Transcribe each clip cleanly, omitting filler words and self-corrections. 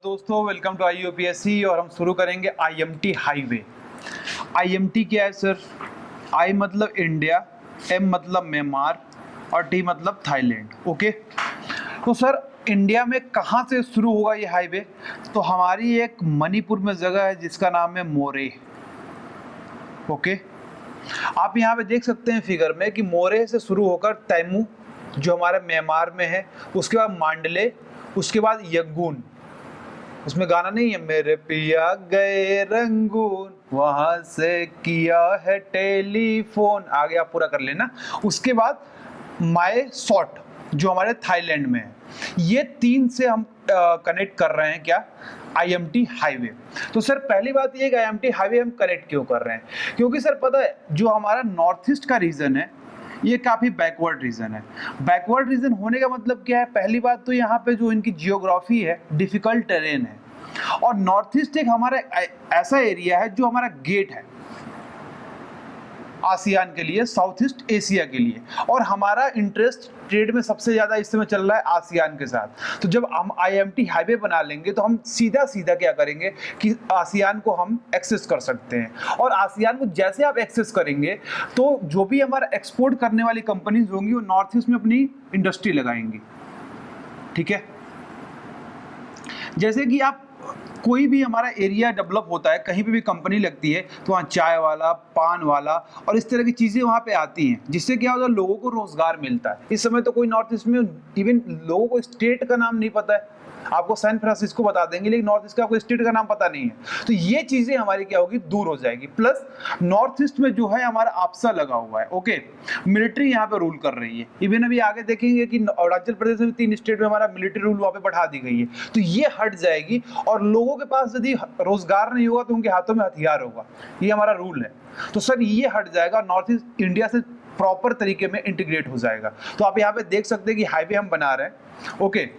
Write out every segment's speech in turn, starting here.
दोस्तों welcome to IUPSC और हम शुरू करेंगे IMT हाईवे। IMT क्या है सर? I मतलब इंडिया, M मतलब म्यांमार और T मतलब थाईलैंड। ओके, तो सर इंडिया में कहाँ से शुरू होगा ये हाईवे? तो हमारी एक मणिपुर में जगह है जिसका नाम है मोरे। ओके, आप यहाँ पे देख सकते हैं फिगर में कि मोरे से शुरू होकर तैमू जो हमारे म्यांमार में है, उसके बाद मांडले, उसके बाद यंगून। उसमें गाना नहीं है मेरे पिया गए रंगून वहां से किया है टेलीफोन, आगे आप पूरा कर लेना। उसके बाद माए सॉट जो हमारे थाईलैंड में है। ये तीन से हम कनेक्ट कर रहे हैं क्या? IMT highway. तो सर पहली बात ये कि IMT हाईवे हम कनेक्ट क्यों कर रहे हैं? क्योंकि सर पता है जो हमारा नॉर्थ ईस्ट का रीजन है ये काफी बैकवर्ड रीजन है। बैकवर्ड रीजन होने का मतलब क्या है? पहली बात तो यहाँ पे जो इनकी जियोग्राफी है डिफिकल्ट टेरेन है, और नॉर्थ ईस्ट एक हमारा ऐसा एरिया है जो हमारा गेट है आसियान के लिए, साउथ ईस्ट एशिया के लिए, और हमारा इंटरेस्ट ट्रेड में सबसे ज्यादा इस समय चल रहा है आसियान के साथ। तो जब हम IMT हाईवे बना लेंगे तो हम सीधा सीधा क्या करेंगे कि आसियान को हम एक्सेस कर सकते हैं, और आसियान को जैसे आप एक्सेस करेंगे तो जो भी हमारा एक्सपोर्ट करने वाली कंपनीज होंगी वो नॉर्थ ईस्ट में अपनी इंडस्ट्री लगाएंगी। ठीक है, जैसे कि आप कोई भी हमारा एरिया डेवलप होता है, कहीं पे भी कंपनी लगती है तो वहाँ चाय वाला, पान वाला और इस तरह की चीज़ें वहाँ पे आती हैं, जिससे क्या होता है लोगों को रोजगार मिलता है। इस समय तो कोई नॉर्थ ईस्ट में इवन लोगों को स्टेट का नाम नहीं पता है। आपको सैन फ्रांसिस्को बता देंगे लेकिन नॉर्थ ईस्ट का कोई स्टेट का नाम पता नहीं है। तो ये चीजें हमारी क्या होगी, दूर हो जाएगी। प्लस नॉर्थ ईस्ट में जो है हमारा आपसा लगा हुआ है। ओके, मिलिट्री यहाँ पे रूल कर रही है। इवन अभी आगे देखेंगे कि अरुणाचल प्रदेश में 3 स्टेट में हमारा मिलिट्री रूल वहाँ पे बढ़ा दी गई है। तो ये हट जाएगी और लोगों के पास यदि रोजगार नहीं होगा तो उनके हाथों में हथियार होगा। ये हमारा रूल है। तो सर ये हट जाएगा, नॉर्थ ईस्ट इंडिया से प्रॉपर तरीके में इंटीग्रेट हो जाएगा। तो आप यहाँ पे देख सकते हैं कि हाईवे हम बना रहे हैं। ओके,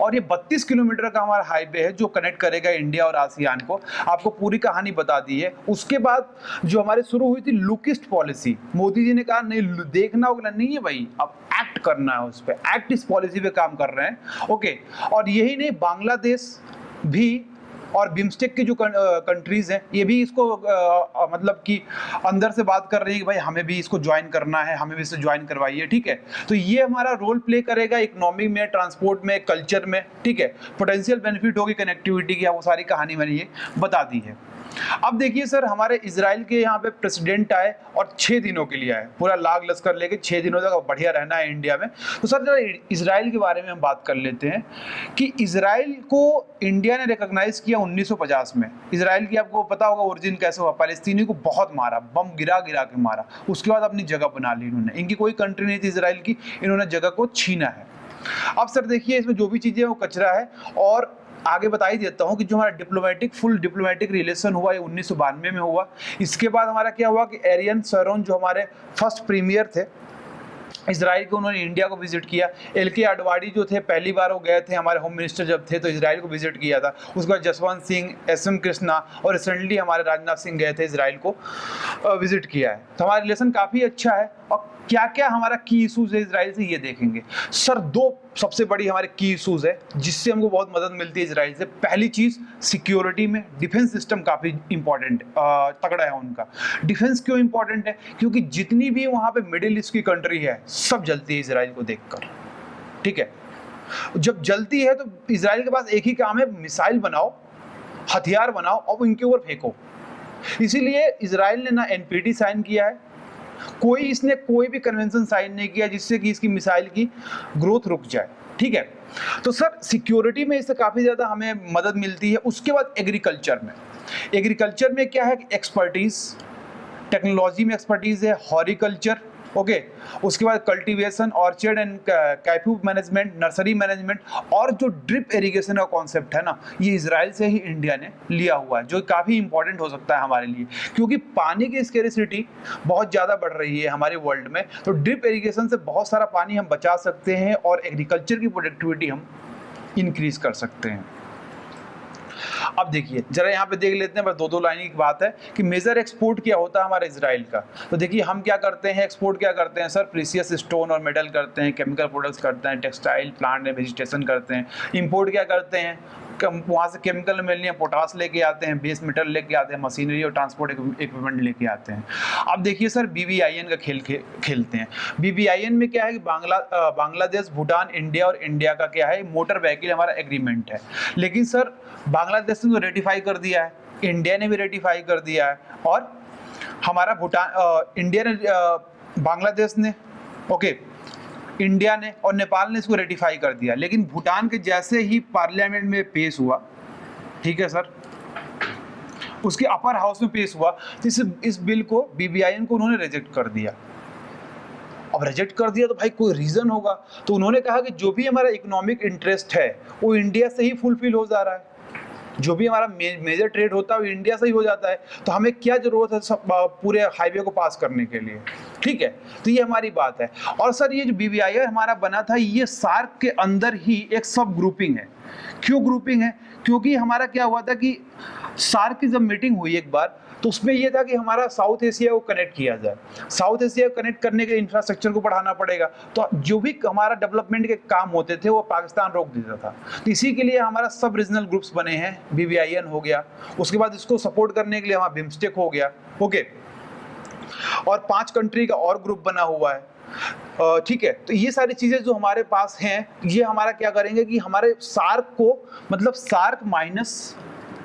और ये 32 किलोमीटर का हमारा हाईवे है जो कनेक्ट करेगा इंडिया और आसियान को। आपको पूरी कहानी बता दी है। उसके बाद जो हमारे शुरू हुई थी look east policy, Modi ji ने कहा नहीं देखना होगा, नहीं है भाई, अब एक्ट करना है, उस पर एक्ट इस पॉलिसी पे काम कर रहे हैं। ओके, और यही नहीं, बांग्लादेश भी और बिम्स्टेक के जो कंट्रीज हैं ये भी इसको मतलब कि अंदर से बात कर रही है कि भाई हमें भी इसको ज्वाइन करना है, हमें भी इससे ज्वाइन करवाइए। ठीक है, तो ये हमारा रोल प्ले करेगा इकोनॉमी में, ट्रांसपोर्ट में, कल्चर में। ठीक है, पोटेंशियल बेनिफिट होगी कनेक्टिविटी की, वो सारी कहानी मैंने ये बता दी है। अब देखिए सर, हमारे इजराइल के यहाँ पे प्रेसिडेंट आए और 6 दिनों के लिए आए, पूरा लाग लश्कर लेके 6 दिनों तक बढ़िया रहना है इंडिया में। तो सर जरा इजराइल के बारे में हम बात कर लेते हैं कि इजराइल को इंडिया ने रिकॉग्नाइज किया 1950 में। इजराइल की आपको पता होगा ओरिजिन कैसे हुआ, पैलेस्तीनी को बहुत मारा, बम गिरा गिरा के मारा, उसके बाद अपनी जगह बना ली इन्होंने। इनकी कोई कंट्री नहीं थी इजराइल की, इन्होंने जगह को छीना है। अब सर देखिए इसमें जो भी चीजें वो कचरा है। और आगे बता ही देता हूं कि जो हमारा फुल डिप्लोमेटिक रिलेशन हुआ ये 1992 में हुआ। इसके बाद हमारा क्या हुआ कि एरियन शरोन जो हमारे फर्स्ट प्रीमियर थे इजराइल के, उन्होंने इंडिया को विजिट किया। LK आडवाणी जो थे पहली बार वो गए थे, हमारे होम मिनिस्टर जब थे तो इजराइल को विजिट किया था। उसके बाद जसवंत सिंह, SM कृष्णा और रिसेंटली हमारे राजनाथ सिंह गए थे इजराइल को विजिट किया है। तो हमारा रिलेशन काफ़ी अच्छा है। और क्या क्या हमारा की इशूज है इजराइल से ये देखेंगे। सर 2 सबसे बड़ी हमारे की इशूज है जिससे हमको बहुत मदद मिलती है इजराइल से। पहली चीज सिक्योरिटी में, डिफेंस सिस्टम काफी इंपॉर्टेंट तगड़ा है उनका। डिफेंस क्यों इंपॉर्टेंट है? क्योंकि जितनी भी वहां पे मिडिल ईस्ट की कंट्री है सब जलती है इजराइल को देखकर। ठीक है, जब जलती है तो इजराइल के पास एक ही काम है, मिसाइल बनाओ, हथियार बनाओ और इनके ऊपर फेंको। इसीलिए इजराइल ने ना NPT साइन किया है, इसने कोई भी कन्वेंशन साइन नहीं किया जिससे कि इसकी मिसाइल की ग्रोथ रुक जाए। ठीक है, तो सर सिक्योरिटी में इससे काफी ज्यादा हमें मदद मिलती है। उसके बाद एग्रीकल्चर में क्या है कि एक्सपर्टीज, टेक्नोलॉजी में एक्सपर्टीज है, हॉर्टिकल्चर। ओके, उसके बाद cultivation, orchard and canopy management, nursery management, और जो ड्रिप इरिगेशन का कॉन्सेप्ट है ना, ये इजराइल से ही इंडिया ने लिया हुआ है, जो काफ़ी इंपॉर्टेंट हो सकता है हमारे लिए, क्योंकि पानी की स्केरिसिटी बहुत ज़्यादा बढ़ रही है हमारे वर्ल्ड में। तो ड्रिप इरिगेशन से बहुत सारा पानी हम बचा सकते हैं और एग्रीकल्चर की प्रोडक्टिविटी हम इंक्रीज कर सकते हैं। अब देखिए जरा यहाँ पे देख लेते हैं, बस 2 लाइन की बात है कि मेजर एक्सपोर्ट क्या होता है हमारे इजराइल का। तो देखिए हम क्या करते हैं, एक्सपोर्ट क्या करते हैं सर, प्रीसियस स्टोन और मेटल करते हैं, केमिकल प्रोडक्ट्स करते हैं, टेक्सटाइल, प्लांट एंड वेजिटेशन करते हैं। इंपोर्ट क्या करते हैं, वहाँ से केमिकल मिलने पोटास लेके आते हैं, बेस मेटल लेके आते हैं, मशीनरी और ट्रांसपोर्ट इक्विपमेंट लेके आते हैं। अब देखिए सर BBIN का खेल खेलते हैं। BBIN में क्या है कि बांग्लादेश, भूटान, इंडिया और इंडिया का क्या है, मोटर व्हीकल हमारा एग्रीमेंट है। लेकिन सर बांग्लादेश ने तो रेटिफाई कर दिया है, इंडिया ने भी रेटिफाई कर दिया है, और हमारा भूटान, इंडिया ने, बांग्लादेश ने, ओके, इंडिया ने और नेपाल ने इसको रेटिफाई कर दिया। लेकिन भूटान के जैसे ही पार्लियामेंट में पेश हुआ, ठीक है सर, उसके अपर हाउस में पेश हुआ, तो इस बिल को BBIN को उन्होंने रिजेक्ट कर दिया। अब रिजेक्ट कर दिया तो भाई कोई रीजन होगा, तो उन्होंने कहा कि जो भी हमारा इकोनॉमिक इंटरेस्ट है वो इंडिया से ही फुलफिल हो जा रहा है, जो भी हमारा मेजर ट्रेड होता है वो इंडिया से ही हो जाता है, तो हमें क्या जरूरत है सब पूरे हाईवे को पास करने के लिए, ठीक है। तो ये हमारी बात है। और सर ये जो BBIN हमारा बना था, ये सार्क के अंदर ही एक सब ग्रुपिंग है। क्यों ग्रुपिंग है? क्योंकि हमारा क्या हुआ था कि सार्क की जब मीटिंग हुई एक बार, तो उसमें यह था कि हमारा साउथ एशिया को कनेक्ट किया जाए। साउथ एशिया को कनेक्ट करने के इंफ्रास्ट्रक्चर को बढ़ाना पड़ेगा, तो जो भी हमारा डेवलपमेंट के काम होते थे वो पाकिस्तान रोक देता था। तो इसी के लिए हमारा सब रीजनल ग्रुप्स बने हैं, BBIN हो गया, उसके बाद इसको सपोर्ट करने के लिए हमारा बिम्स्टेक हो गया, ओके, और 5 कंट्री का और ग्रुप बना हुआ है, ठीक है। तो ये सारी चीजें जो हमारे पास हैं, ये हमारा क्या करेंगे कि हमारे सार्क को, मतलब सार्क माइनस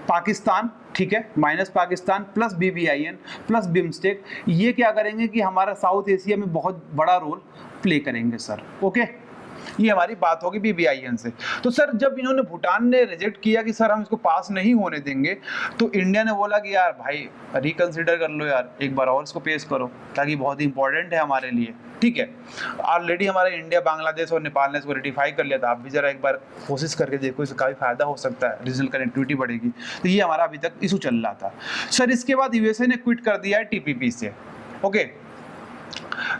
पाकिस्तान, ठीक है, minus Pakistan plus BBIN plus BIMSTEC, ये क्या करेंगे कि हमारा साउथ एशिया में बहुत बड़ा रोल प्ले करेंगे सर, ओके। ये हमारी बात होगी BBIN से। तो सर जब इन्होंने, भूटान ने रिजेक्ट किया कि सर हम इसको पास नहीं होने देंगे, तो इंडिया ने बोला कि यार भाई रिकंसिडर कर लो यार, एक बार और इसको पेश करो, ताकि बहुत इंपॉर्टेंट है हमारे लिए, ठीक है। ऑलरेडी हमारे इंडिया, बांग्लादेश और नेपाल ने इसको रेटिफाई कर लिया था, आप भी जरा एक बार कोशिश करके देखो, इससे काफ़ी फायदा हो सकता है, रीजनल कनेक्टिविटी बढ़ेगी। तो ये हमारा अभी तक इशू चल रहा था सर। इसके बाद USA ने क्विट कर दिया है TPP से, ओके।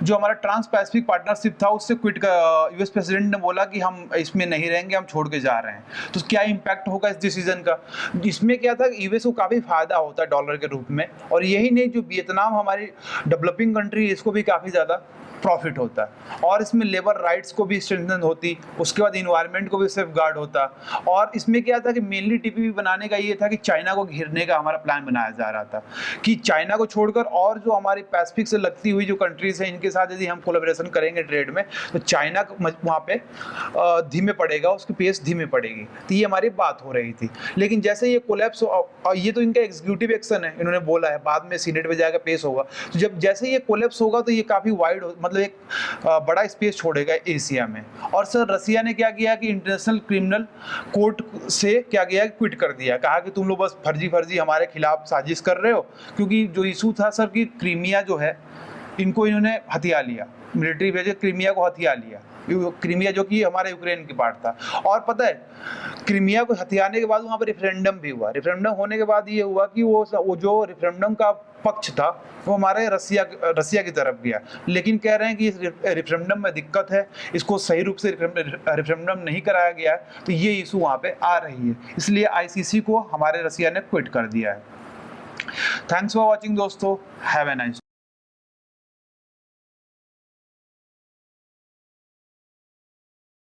जो हमारा ट्रांस पैसिफिक पार्टनरशिप था उससे क्विट कर, US प्रेसिडेंट ने बोला कि हम इसमें नहीं रहेंगे, हम छोड़ के जा रहे हैं। तो क्या इम्पैक्ट होगा इस डिसीजन का? इसमें क्या था कि US को काफ़ी फायदा होता है डॉलर के रूप में, और यही नहीं, जो वियतनाम हमारी डेवलपिंग कंट्री, इसको भी काफ़ी ज़्यादा प्रॉफिट होता है, और इसमें लेबर राइट्स को भी स्ट्रेंथन होती, उसके बाद इन्वायरमेंट को भी सेफ गार्ड होता। और इसमें क्या था कि मेनली TPP बनाने का ये था कि चाइना को घेरने का हमारा प्लान बनाया जा रहा था, कि चाइना को छोड़कर और जो हमारी पैसिफिक से लगती हुई जो कंट्रीज हैं, इनके साथ यदि हम कोलैबोरेशन करेंगे ट्रेड में, तो चाइना वहाँ पे धीमे पड़ेगा, उसकी पेस धीमे पड़ेगी। तो ये हमारी बात हो रही थी। लेकिन जैसे ये कोलैप्स, और ये तो इनका एग्जीक्यूटिव एक्शन है, इन्होंने बोला है, बाद में सीनेट में जाकर पेश होगा। तो जब जैसे ये कोलैप्स होगा तो ये काफ़ी वाइड, मतलब एक बड़ा स्पेस छोड़ेगा एशिया में। और सर रसिया ने क्या किया कि इंटरनेशनल क्रिमिनल कोर्ट से क्या किया, क्विट कर दिया, कहा कि तुम लोग बस फर्जी हमारे खिलाफ साजिश कर रहे हो। क्योंकि जो इशू था सर कि क्रीमिया जो है, इनको इन्होंने हथिया लिया, मिलिट्री भेजे, क्रीमिया को हथिया लिया, क्रीमिया जो कि हमारे यूक्रेन की पार्ट था। और पता है क्रीमिया को हथियाने के बाद वहाँ पर रेफरेंडम भी हुआ। रेफरेंडम होने के बाद ये हुआ कि वो जो रेफरेंडम का पक्ष था वो हमारे रसिया की तरफ गया। लेकिन कह रहे हैं कि इस रेफरेंडम में दिक्कत है, इसको सही रूप से रेफरेंडम नहीं कराया गया है, तो ये इशू वहाँ पे आ रही है। इसलिए ICC को हमारे रसिया ने क्विट कर दिया है। थैंक्स फॉर वॉचिंग दोस्तों, हैव ए नाइस डे।